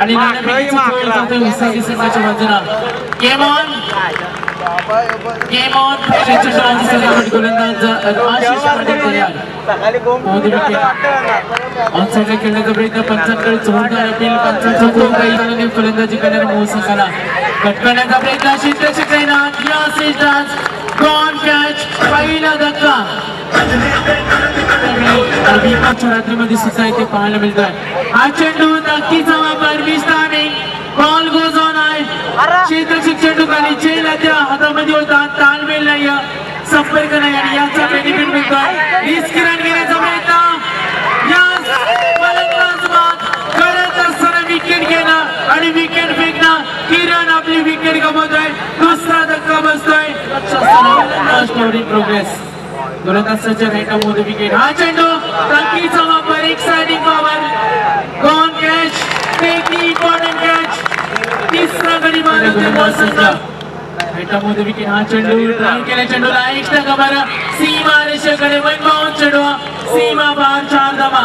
आणि नाणेफेकीचा खेळ जातोय विसागी संघाच्या बाजूला. गेम ऑन गोलंदाज आशिष पाटील तयार. ऑनसाइडला खेळण्याचा प्रयत्न पंचांकडे जोरदार अपील. पंचांचा तो काही झाल्याने फलंदाजी करणाऱ्या मोह संघाला कट करण्याचा प्रयत्न. Gone catch. पहिला धक्का रात्रीमध्ये सुद्धा इथे पाहायला मिळतोय. हा चेंडू नक्कीचा वापर. बॉल गोज ऑन आहे. क्षेत्ररक्षक चेंडू खाली चेल त्या हातामध्ये होता. तालमेल नाही, संपर्क नाही आणि याचा बेनिफिट मिळतोय. रिस्क रन घेण्याचा प्रयत्न. करत असताना विकेट घेणं आणि विकेट फेकणं. किरण आपली विकेट गमवतोय. दुसरा धक्का बसतोय. प्रोग्रेस गोलंदाजाच्या राईटमध्ये विकेट. हा चेंडू नक्कीचा वापर. एक साइडिंग power. Gone catch. Important catch. तिसरा गडी राईटमध्ये विकेट. हा चेंडू ड्राईव्ह केल्या चेंडूला एक्स्ट्रा कव्हर. सीमा रेषेकडे वन बाउंड चेंडू. सीमा बाहेर 4 धावा.